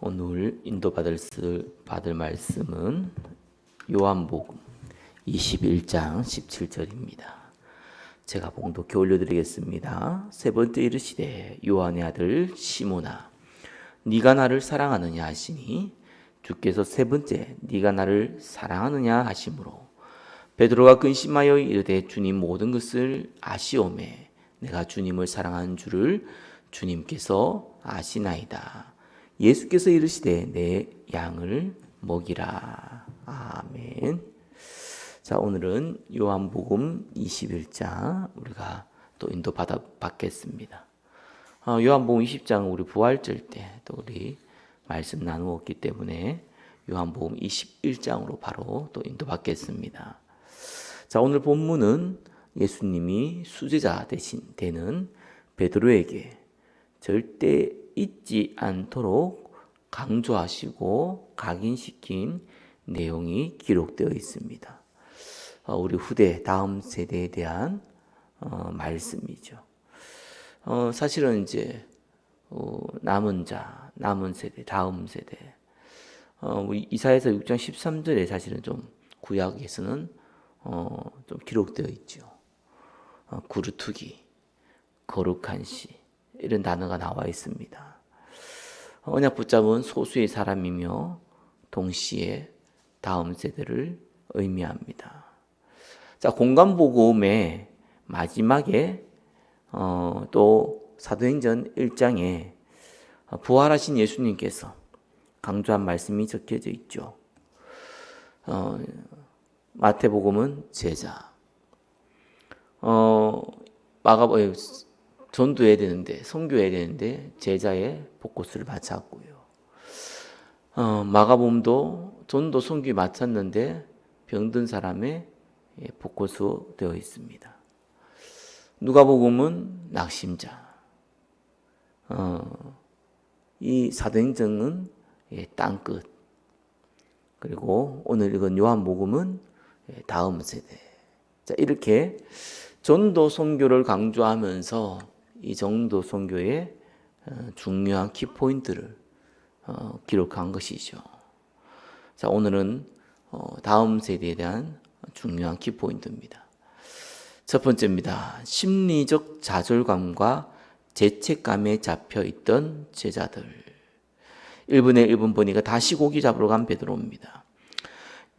오늘 받을 말씀은 요한복음 21장 17절입니다. 제가 봉독해 올려드리겠습니다. 세 번째 이르시되 요한의 아들 시몬아 네가 나를 사랑하느냐 하시니 주께서 세 번째 네가 나를 사랑하느냐 하시므로 베드로가 근심하여 이르되 주님 모든 것을 아시오매 내가 주님을 사랑하는 줄을 주님께서 아시나이다. 예수께서 이르시되 내 양을 먹이라. 아멘. 자, 오늘은 요한복음 21장 우리가 또 받겠습니다. 요한복음 20장 우리 부활절 때 또 우리 말씀 나누었기 때문에 요한복음 21장으로 바로 또 받겠습니다. 자, 오늘 본문은 예수님이 수제자 되는 베드로에게 절대 잊지 않도록 강조하시고 각인시킨 내용이 기록되어 있습니다. 우리 후대 다음 세대에 대한 말씀이죠. 사실은 이제 남은 세대, 다음 세대. 우리 이사야서 6장 13절에 사실은 좀 구약에서는 좀 기록되어 있죠. 구루투기, 거룩한 시 이런 단어가 나와 있습니다. 언약 붙잡은 소수의 사람이며 동시에 다음 세대를 의미합니다. 자, 공간복음의 마지막에 또 사도행전 1장에 부활하신 예수님께서 강조한 말씀이 적혀져 있죠. 마태복음은 제자, 전도해야 되는데, 선교해야 되는데 제자의 복고스를 바쳤고요. 마가복음도 전도 선교에 맡았는데 병든 사람의 복고스 되어 있습니다. 누가복음은 낙심자. 이 사도행전은 땅끝. 그리고 오늘 읽은 요한복음은 다음 세대. 자, 이렇게 전도 선교를 강조하면서 이 전도 선교의 중요한 키포인트를 기록한 것이죠. 자, 오늘은 다음 세대에 대한 중요한 키포인트입니다. 첫 번째입니다. 심리적 좌절감과 죄책감에 잡혀 있던 제자들. 1분의 1분 보니까 다시 고기 잡으러 간 베드로입니다.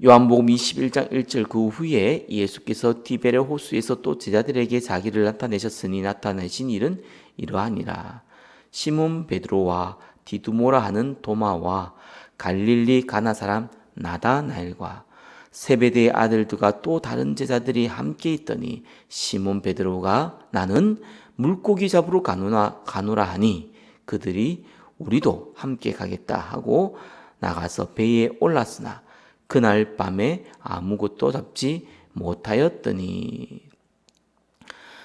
요한복음 21장 1절 그 후에 예수께서 디베레 호수에서 또 제자들에게 자기를 나타내셨으니 나타내신 일은 이러하니라. 시몬 베드로와 디두모라 하는 도마와 갈릴리 가나 사람 나다나엘과 세베대의 아들들과 또 다른 제자들이 함께 있더니 시몬 베드로가 나는 물고기 잡으러 가노라 하니 그들이 우리도 함께 가겠다 하고 나가서 배에 올랐으나 그날 밤에 아무것도 잡지 못하였더니.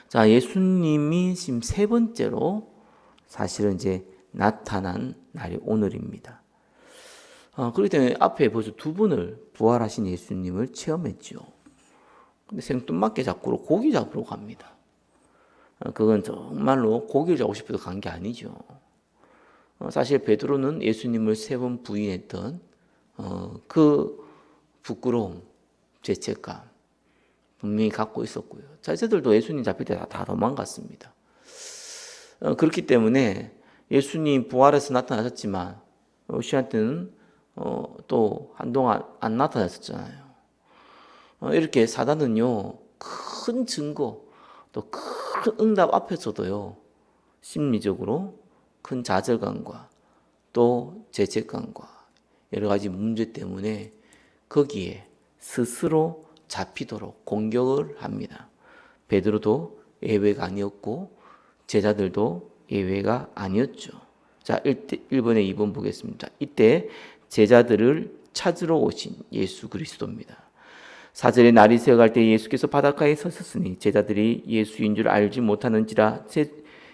자, 예수님이 지금 세 번째로 사실은 이제 나타난 날이 오늘입니다. 그렇기 때문에 앞에 벌써 두 분을 부활하신 예수님을 체험했죠. 근데 생뚱맞게 자꾸로 고기 잡으러 갑니다. 그건 정말로 고기를 잡고 싶어서 간 게 아니죠. 사실 베드로는 예수님을 세 번 부인했던 그 부끄러움, 죄책감 분명히 갖고 있었고요. 자기들도 예수님 잡힐 때 다 도망갔습니다. 그렇기 때문에 예수님 부활해서 나타나셨지만 시한테는 또 한동안 안 나타났었잖아요. 이렇게 사단은요, 큰 증거 또 큰 응답 앞에서도요 심리적으로 큰 좌절감과 또 죄책감과 여러 가지 문제 때문에 거기에 스스로 잡히도록 공격을 합니다. 베드로도 예외가 아니었고 제자들도 예외가 아니었죠. 자, 1번에 2번 보겠습니다. 이때 제자들을 찾으러 오신 예수 그리스도입니다. 4절에 날이 새어갈 때 예수께서 바닷가에 서셨으니 제자들이 예수인 줄 알지 못하는지라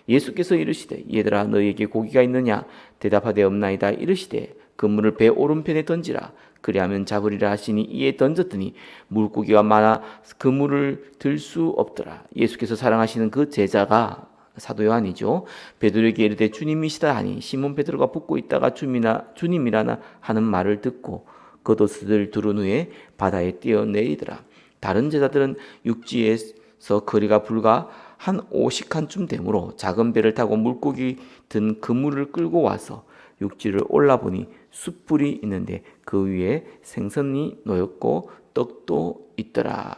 예수께서 이르시되 얘들아 너희에게 고기가 있느냐 대답하되 없나이다. 이르시되 그물을 배 오른편에 던지라 그리하면 잡으리라 하시니 이에 던졌더니 물고기가 많아 그물을 들 수 없더라. 예수께서 사랑하시는 그 제자가 사도 요한이죠. 베드로에게 이르되 주님이시다 하니 시몬 베드로가 붙고 있다가 주님이라나 하는 말을 듣고 겉옷을 두른 후에 바다에 뛰어내리더라. 다른 제자들은 육지에서 거리가 불과 한 50칸쯤 되므로 작은 배를 타고 물고기 든 그물을 끌고 와서 육지를 올라보니 숯불이 있는데 그 위에 생선이 놓였고 떡도 있더라.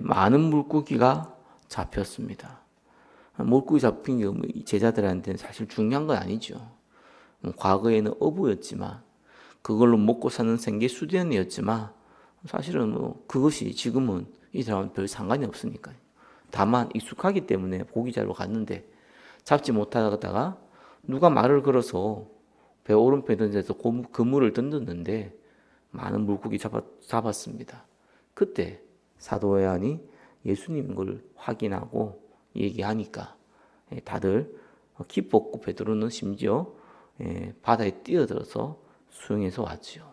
많은 물고기가 잡혔습니다. 물고기 잡힌 게 제자들한테는 사실 중요한 건 아니죠. 과거에는 어부였지만 그걸로 먹고 사는 생계 수단이었지만 사실은 그것이 지금은 이 사람은 별 상관이 없으니까요. 다만 익숙하기 때문에 고기 잡으러 갔는데 잡지 못하다가 누가 말을 걸어서 배 오른편에 던져서 그물을 던졌는데 많은 물고기 잡았습니다. 그때 사도 요한이 예수님인 걸 확인하고 얘기하니까 다들 기뻤고 베드로는 심지어 바다에 뛰어들어서 수영해서 왔죠.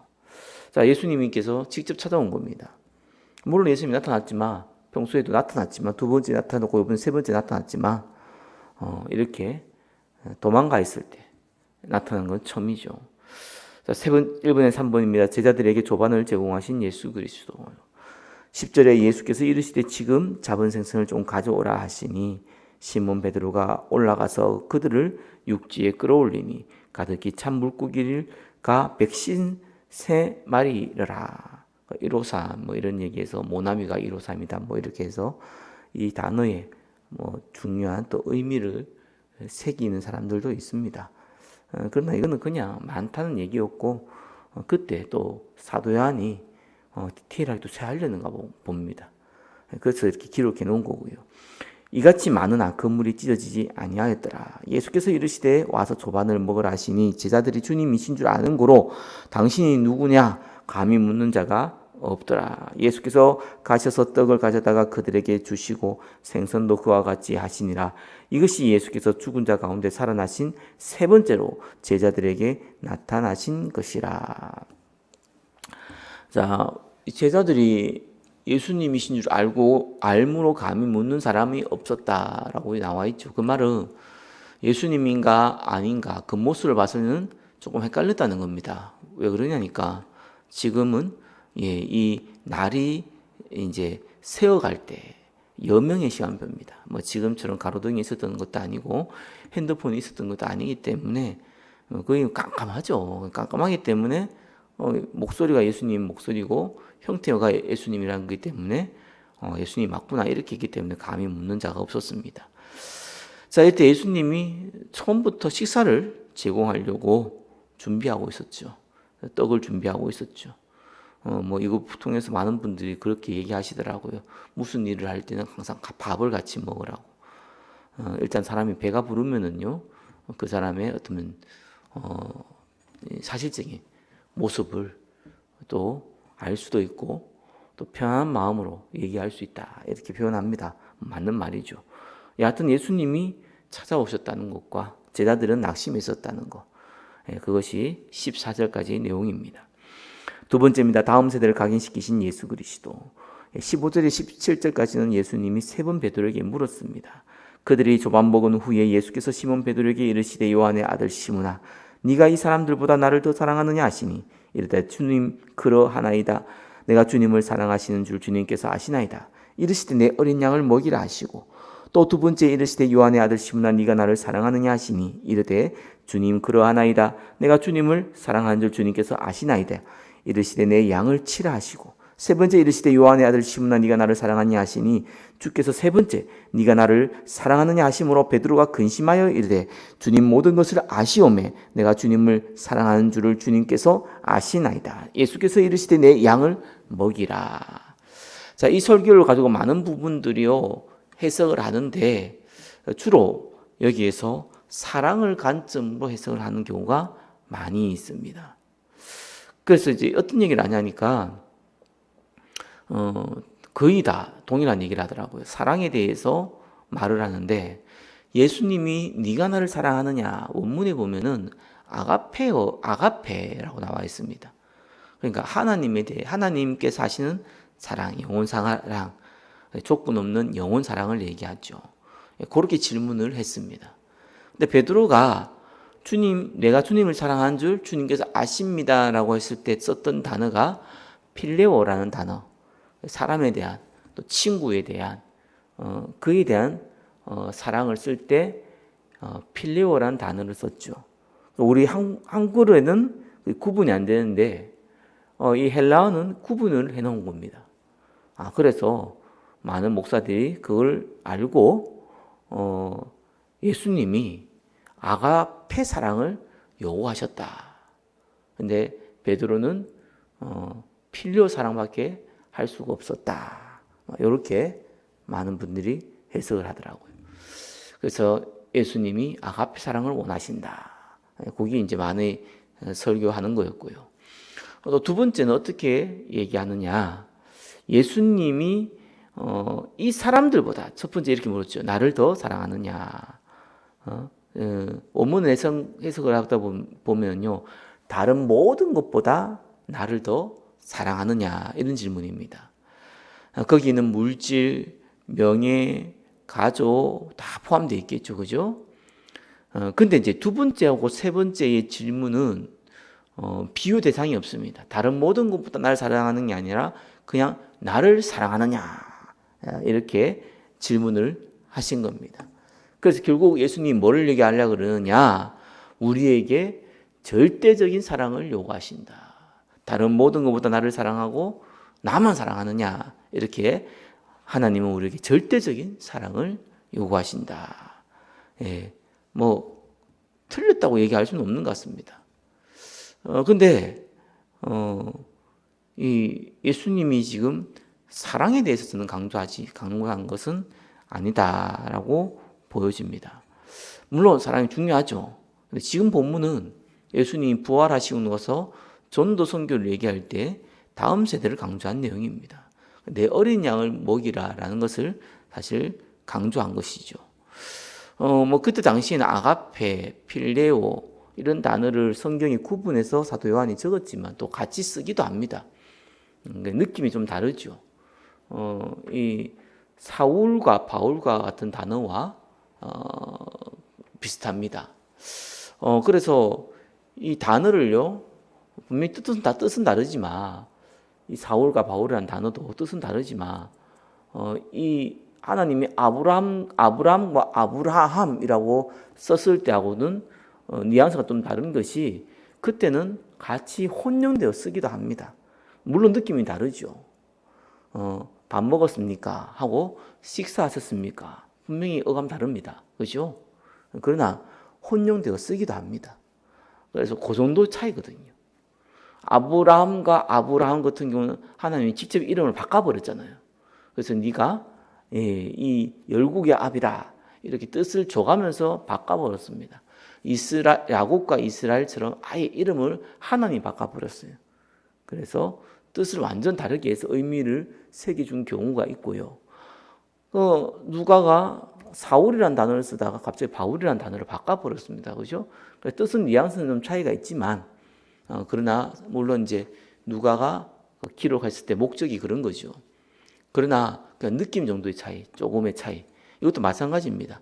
자, 예수님께서 직접 찾아온 겁니다. 물론 예수님이 나타났지만 평소에도 나타났지만 두 번째 나타나고 이번 세 번째 나타났지만 이렇게 도망가 있을 때 나타난 건 처음이죠. 자, 1번에 3번입니다. 제자들에게 조반을 제공하신 예수 그리스도. 10절에 예수께서 이르시되 지금 잡은 생선을 좀 가져오라 하시니 시몬 베드로가 올라가서 그들을 육지에 끌어올리니 가득히 찬 물고기가 153마리라. 153 이런 얘기해서 모나미가 153이다 이렇게 해서 이 단어에 중요한 또 의미를 새기는 사람들도 있습니다. 그러나 이거는 그냥 많다는 얘기였고 그때 또 사도 요한이 디테일하게 또 세하려는가 봅니다. 그래서 이렇게 기록해 놓은 거고요. 이같이 많으나 그물이 찢어지지 아니하였더라. 예수께서 이르시되 와서 조반을 먹으라 하시니 제자들이 주님이신 줄 아는 고로 당신이 누구냐 감히 묻는 자가 없더라. 예수께서 가셔서 떡을 가져다가 그들에게 주시고 생선도 그와 같이 하시니라. 이것이 예수께서 죽은 자 가운데 살아나신 세 번째로 제자들에게 나타나신 것이라. 자, 제자들이 예수님이신 줄 알고 알므로 감히 묻는 사람이 없었다라고 나와 있죠. 그 말은 예수님인가 아닌가 그 모습을 봐서는 조금 헷갈렸다는 겁니다. 왜 그러냐니까 지금은 이 날이 이제 새어갈 때 여명의 시간표입니다. 지금처럼 가로등이 있었던 것도 아니고 핸드폰이 있었던 것도 아니기 때문에 거의 깜깜하죠. 깜깜하기 때문에 목소리가 예수님 목소리고 형태가 예수님이라는 거기 때문에 예수님이 맞구나 이렇게 했기 때문에 감히 묻는 자가 없었습니다. 자, 이때 예수님이 처음부터 식사를 제공하려고 준비하고 있었죠. 떡을 준비하고 있었죠. 이거 통해서 많은 분들이 그렇게 얘기하시더라고요. 무슨 일을 할 때는 항상 밥을 같이 먹으라고. 일단 사람이 배가 부르면은요, 그 사람의 어떤 사실적인 모습을 또 알 수도 있고 또 편안한 마음으로 얘기할 수 있다 이렇게 표현합니다. 맞는 말이죠. 여하튼 예수님이 찾아오셨다는 것과 제자들은 낙심했었다는 것, 그것이 14절까지의 내용입니다. 두 번째입니다. 다음 세대를 각인시키신 예수 그리스도. 15절에 17절까지는 예수님이 세 번 베드로에게 물었습니다. 그들이 조반 먹은 후에 예수께서 시몬 베드로에게 이르시되 요한의 아들 시몬아 네가 이 사람들보다 나를 더 사랑하느냐 하시니 이르되 주님 그러하나이다. 내가 주님을 사랑하시는 줄 주님께서 아시나이다. 이르시되 내 어린 양을 먹이라 하시고 또 두 번째 이르시되 요한의 아들 시몬아 네가 나를 사랑하느냐 하시니 이르되 주님 그러하나이다. 내가 주님을 사랑하는 줄 주님께서 아시나이다. 이르시되 내 양을 치라 하시고 세 번째 이르시되 요한의 아들 시몬아 네가 나를 사랑하느냐 하시니 주께서 세 번째 네가 나를 사랑하느냐 하심으로 베드로가 근심하여 이르되 주님 모든 것을 아시오매 내가 주님을 사랑하는 줄을 주님께서 아시나이다. 예수께서 이르시되 내 양을 먹이라. 자, 이 설교를 가지고 많은 부분들이요 해석을 하는데 주로 여기에서 사랑을 관점으로 해석을 하는 경우가 많이 있습니다. 그래서 이제 어떤 얘기를 하냐니까 거의 다 동일한 얘기를 하더라고요. 사랑에 대해서 말을 하는데 예수님이 네가 나를 사랑하느냐 원문에 보면은 아가페라고 나와 있습니다. 그러니까 하나님에 대해 하나님께서 하시는 사랑, 영혼 사랑, 조건 없는 영혼 사랑을 얘기하죠. 그렇게 질문을 했습니다. 근데 베드로가 주님, 내가 주님을 사랑하는 줄 주님께서 아십니다라고 했을 때 썼던 단어가 필레오라는 단어, 사람에 대한 또 친구에 대한 그에 대한 사랑을 쓸 때 필레오라는 단어를 썼죠. 우리 한글에는 구분이 안 되는데 이 헬라어는 구분을 해놓은 겁니다. 그래서 많은 목사들이 그걸 알고 예수님이 아가페 사랑을 요구하셨다. 근데 베드로는 필리오 사랑밖에 할 수가 없었다. 이렇게 많은 분들이 해석을 하더라고요. 그래서 예수님이 아가페 사랑을 원하신다. 그게 이제 많이 설교하는 거였고요. 또 두 번째는 어떻게 얘기하느냐. 예수님이 이 사람들보다 첫 번째 이렇게 물었죠. 나를 더 사랑하느냐. 원문 해석을 하다 보면요. 다른 모든 것보다 나를 더 사랑하느냐. 이런 질문입니다. 거기는 물질, 명예, 가족 다 포함되어 있겠죠. 그죠? 근데 이제 두 번째하고 세 번째의 질문은 비유 대상이 없습니다. 다른 모든 것보다 나를 사랑하는 게 아니라 그냥 나를 사랑하느냐 이렇게 질문을 하신 겁니다. 그래서 결국 예수님이 뭐를 얘기하려고 그러느냐, 우리에게 절대적인 사랑을 요구하신다. 다른 모든 것보다 나를 사랑하고 나만 사랑하느냐, 이렇게 하나님은 우리에게 절대적인 사랑을 요구하신다. 뭐 틀렸다고 얘기할 수는 없는 것 같습니다. 근데 이 예수님이 지금 사랑에 대해서는 강조한 것은 아니다라고 보여집니다. 물론 사랑이 중요하죠. 근데 지금 본문은 예수님이 부활하시고 나서 전도 선교를 얘기할 때 다음 세대를 강조한 내용입니다. 내 어린 양을 먹이라라는 것을 사실 강조한 것이죠. 뭐 그때 당시에는 아가페, 필레오 이런 단어를 성경이 구분해서 사도 요한이 적었지만 또 같이 쓰기도 합니다. 느낌이 좀 다르죠. 이 사울과 바울과 같은 단어와 비슷합니다. 그래서 이 단어를요, 분명히 뜻은 다르지만, 이 사울과 바울이라는 단어도 뜻은 다르지만, 이 하나님이 아브람과 아브라함이라고 썼을 때하고는 뉘앙스가 좀 다른 것이, 그때는 같이 혼용되어 쓰기도 합니다. 물론 느낌이 다르죠. 밥 먹었습니까? 하고 식사하셨습니까? 분명히 어감 다릅니다. 그렇죠? 그러나 혼용되어 쓰기도 합니다. 그래서 그 정도 차이거든요. 아브라함과 아브라함 같은 경우는 하나님이 직접 이름을 바꿔버렸잖아요. 그래서 네가 이 열국의 아비라 이렇게 뜻을 줘가면서 바꿔버렸습니다. 야곱과 이스라엘처럼 아예 이름을 하나님이 바꿔버렸어요. 그래서 뜻을 완전 다르게 해서 의미를 새겨준 경우가 있고요. 누가가 사울이라는 단어를 쓰다가 갑자기 바울이라는 단어를 바꿔버렸습니다. 그죠? 뜻은 뉘앙스는 좀 차이가 있지만, 그러나 물론 이제 누가가 기록했을 때 목적이 그런 거죠. 그러나 그냥 느낌 정도의 차이, 조금의 차이. 이것도 마찬가지입니다.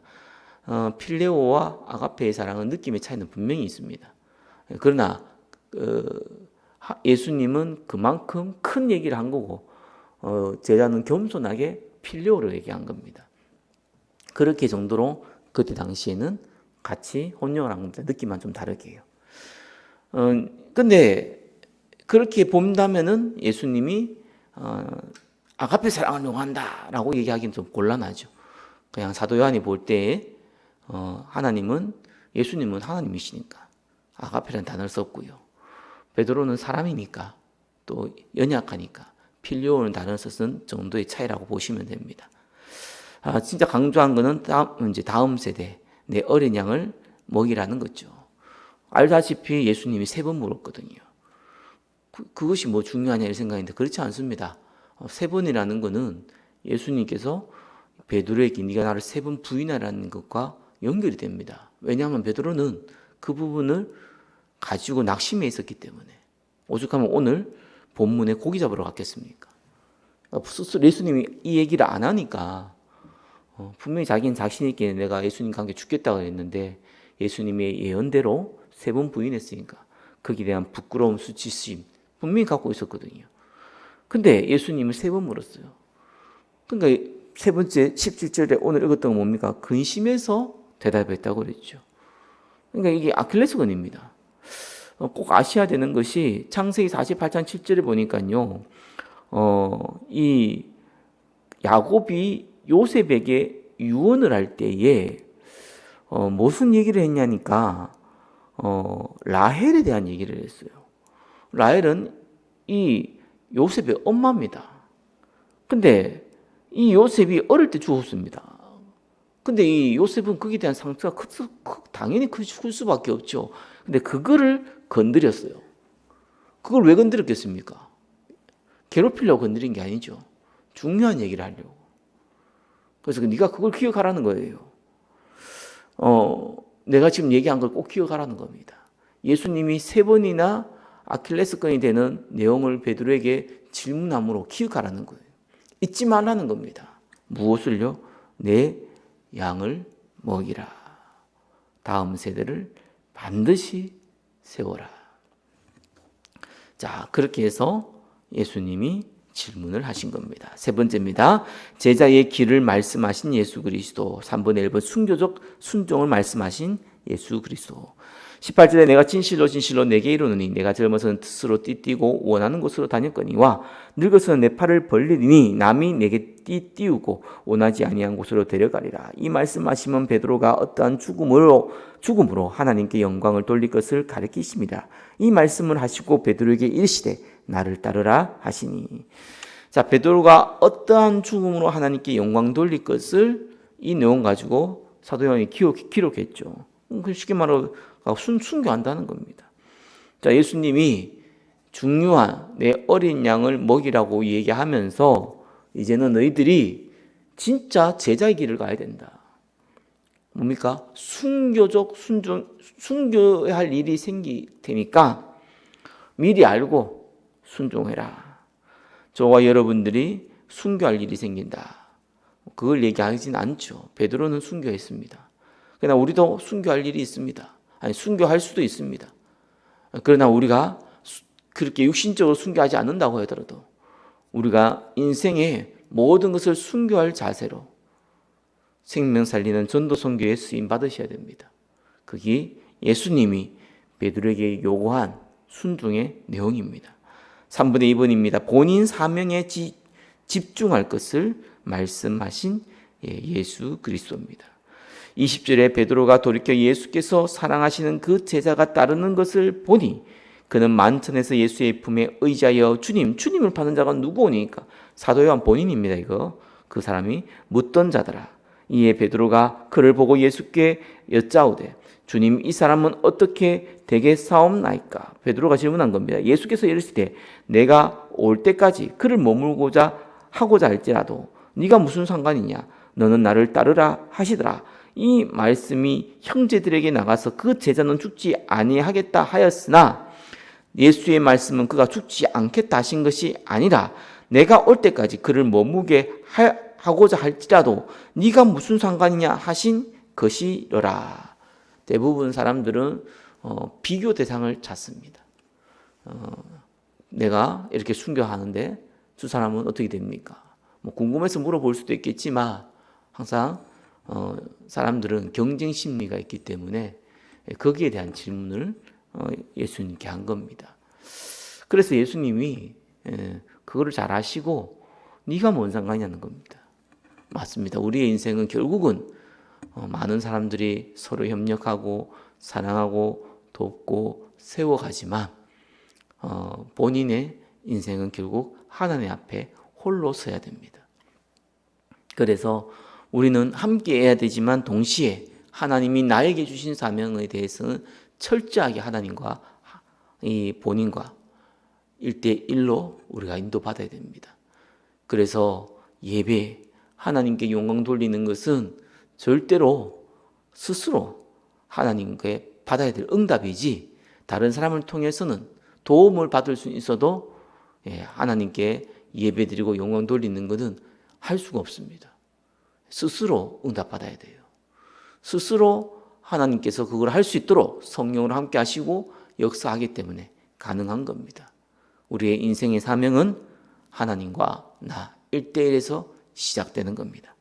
필레오와 아가페의 사랑은 느낌의 차이는 분명히 있습니다. 그러나 예수님은 그만큼 큰 얘기를 한 거고, 제자는 겸손하게 필레오를 얘기한 겁니다. 그렇게 정도로 그때 당시에는 같이 혼용을 한 겁니다. 느낌만 좀 다르게 해요. 근데 그렇게 본다면은 예수님이 아가페 사랑을 요구한다라고 얘기하기는 좀 곤란하죠. 그냥 사도 요한이 볼 때 예수님은 하나님이시니까 아가페라는 단어를 썼고요. 베드로는 사람이니까 또 연약하니까 필요한 단어를 썼은 정도의 차이라고 보시면 됩니다. 진짜 강조한 거는 다음 세대 내 어린 양을 먹이라는 거죠. 알다시피 예수님이 3번 물었거든요. 그것이 뭐 중요하냐 이 생각인데 그렇지 않습니다. 3번이라는 거는 예수님께서 베드로에게 네가 나를 3번 부인하라는 것과 연결이 됩니다. 왜냐하면 베드로는 그 부분을 가지고 낙심해 있었기 때문에. 오죽하면 오늘 본문에 고기 잡으러 갔겠습니까? 예수님이 이 얘기를 안 하니까 분명히 자기는 자신 있게 내가 예수님과 함께 죽겠다고 했는데 예수님의 예언대로 3번 부인했으니까 거기에 대한 부끄러움, 수치심 분명히 갖고 있었거든요. 근데 예수님은 3번 물었어요. 그러니까 3번째 17절에 오늘 읽었던 건 뭡니까? 근심해서 대답했다고 그랬죠. 그러니까 이게 아킬레스건입니다. 꼭 아셔야 되는 것이 창세기 48장 7절에 보니까요. 이 야곱이 요셉에게 유언을 할 때에 무슨 얘기를 했냐니까 라헬에 대한 얘기를 했어요. 라헬은 이 요셉의 엄마입니다. 근데 이 요셉이 어릴 때 죽었습니다. 근데 이 요셉은 거기에 대한 상처가 당연히 클 수밖에 없죠. 근데 그거를 건드렸어요. 그걸 왜 건드렸겠습니까? 괴롭히려고 건드린 게 아니죠. 중요한 얘기를 하려고. 그래서 네가 그걸 기억하라는 거예요. 내가 지금 얘기한 걸 꼭 기억하라는 겁니다. 예수님이 3번이나 아킬레스건이 되는 내용을 베드로에게 질문함으로 기억하라는 거예요. 잊지 말라는 겁니다. 무엇을요? 내 양을 먹이라. 다음 세대를 반드시 세워라. 자, 그렇게 해서 예수님이 질문을 하신 겁니다. 3번째입니다. 제자의 길을 말씀하신 예수 그리스도. 3번의 1번 순교적 순종을 말씀하신 예수 그리스도. 18절에 내가 진실로 진실로 내게 이르노니 내가 젊어서는 스스로 띠띠고 원하는 곳으로 다녔거니와 늙어서는 내 팔을 벌리니 남이 내게 띠띠우고 원하지 아니한 곳으로 데려가리라. 이 말씀하시면 베드로가 어떠한 죽음으로 하나님께 영광을 돌릴 것을 가리키십니다. 이 말씀을 하시고 베드로에게 이르시되 나를 따르라 하시니. 자, 베드로가 어떠한 죽음으로 하나님께 영광 돌릴 것을 이 내용 가지고 사도 요한이 기록했죠. 쉽게 말하면 순교한다는 겁니다. 자, 예수님이 중요한 내 어린 양을 먹이라고 얘기하면서 이제는 너희들이 진짜 제자의 길을 가야 된다. 뭡니까? 순교적 순교할 일이 생길 테니까 미리 알고 순종해라. 저와 여러분들이 순교할 일이 생긴다. 그걸 얘기하지는 않죠. 베드로는 순교했습니다. 그러나 우리도 순교할 일이 있습니다. 아니, 순교할 수도 있습니다. 그러나 우리가 그렇게 육신적으로 순교하지 않는다고 하더라도 우리가 인생의 모든 것을 순교할 자세로 생명 살리는 전도 선교에 쓰임 받으셔야 됩니다. 그게 예수님이 베드로에게 요구한 순종의 내용입니다. 3분의 2번입니다. 본인 사명에 집중할 것을 말씀하신 예수 그리스도입니다. 20절에 베드로가 돌이켜 예수께서 사랑하시는 그 제자가 따르는 것을 보니 그는 만천에서 예수의 품에 의지하여 주님을 파는 자가 누구오니까? 사도 요한 본인입니다. 이거 그 사람이 묻던 자더라. 이에 베드로가 그를 보고 예수께 여짜오되 주님, 이 사람은 어떻게 되겠사옵나이까? 베드로가 질문한 겁니다. 예수께서 이르시되 내가 올 때까지 그를 머물고자 하고자 할지라도 네가 무슨 상관이냐? 너는 나를 따르라 하시더라. 이 말씀이 형제들에게 나가서 그 제자는 죽지 아니하겠다 하였으나 예수의 말씀은 그가 죽지 않겠다 하신 것이 아니라 내가 올 때까지 그를 머무게 하고자 할지라도 네가 무슨 상관이냐 하신 것이로라. 대부분 사람들은 비교 대상을 찾습니다. 내가 이렇게 순교하는데 두 사람은 어떻게 됩니까? 궁금해서 물어볼 수도 있겠지만 항상 사람들은 경쟁 심리가 있기 때문에 거기에 대한 질문을 예수님께 한 겁니다. 그래서 예수님이 그거를 잘 아시고 네가 뭔 상관이냐는 겁니다. 맞습니다. 우리의 인생은 결국은 많은 사람들이 서로 협력하고 사랑하고 돕고 세워가지만 본인의 인생은 결국 하나님 앞에 홀로 서야 됩니다. 그래서 우리는 함께 해야 되지만 동시에 하나님이 나에게 주신 사명에 대해서는 철저하게 하나님과 이 본인과 1대1로 우리가 인도받아야 됩니다. 그래서 예배, 하나님께 영광 돌리는 것은 절대로 스스로 하나님께 받아야 될 응답이지 다른 사람을 통해서는 도움을 받을 수 있어도 하나님께 예배드리고 영광 돌리는 것은 할 수가 없습니다. 스스로 응답받아야 돼요. 스스로 하나님께서 그걸 할 수 있도록 성령으로 함께 하시고 역사하기 때문에 가능한 겁니다. 우리의 인생의 사명은 하나님과 나 1대1에서 시작되는 겁니다.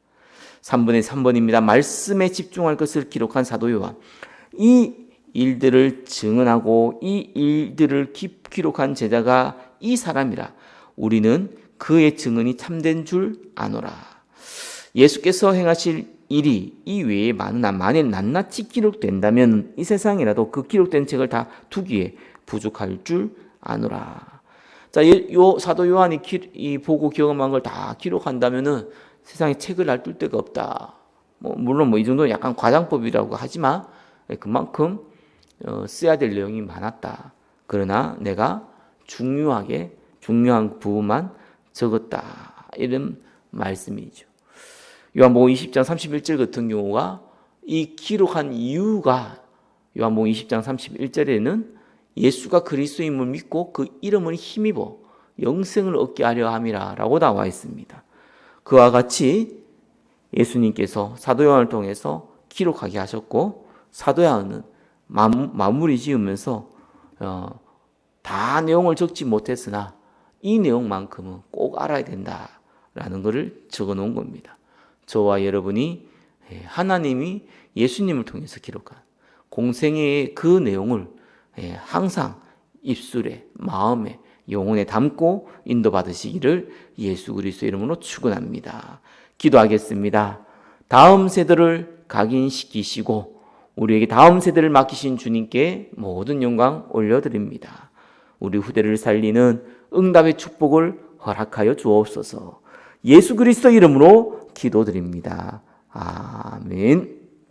3번의 3번입니다. 말씀에 집중할 것을 기록한 사도 요한. 이 일들을 증언하고 이 일들을 기록한 제자가 이 사람이라 우리는 그의 증언이 참된 줄 아노라. 예수께서 행하실 일이 이 외에 많으나 만일 낱낱이 기록된다면 이 세상이라도 그 기록된 책을 다 두기에 부족할 줄 아노라. 자, 요 사도 요한이 이 보고 경험한 걸 다 기록한다면은 세상에 책을 놔둘 데가 없다. 물론 이 정도는 약간 과장법이라고 하지만 그만큼 써야 될 내용이 많았다. 그러나 내가 중요한 부분만 적었다. 이런 말씀이죠. 요한복음 20장 31절 같은 경우가 이 기록한 이유가 요한복음 20장 31절에는 예수가 그리스도임을 믿고 그 이름을 힘입어 영생을 얻게 하려 함이라 라고 나와 있습니다. 그와 같이 예수님께서 사도 요한을 통해서 기록하게 하셨고 사도 요한은 마무리 지으면서 다 내용을 적지 못했으나 이 내용만큼은 꼭 알아야 된다라는 것을 적어 놓은 겁니다. 저와 여러분이 하나님이 예수님을 통해서 기록한 공생애의 그 내용을 항상 입술에, 마음에, 영혼에 담고 인도받으시기를 예수 그리스도의 이름으로 축원합니다. 기도하겠습니다. 다음 세대를 각인시키시고 우리에게 다음 세대를 맡기신 주님께 모든 영광 올려드립니다. 우리 후대를 살리는 응답의 축복을 허락하여 주옵소서. 예수 그리스도 이름으로 기도드립니다. 아멘.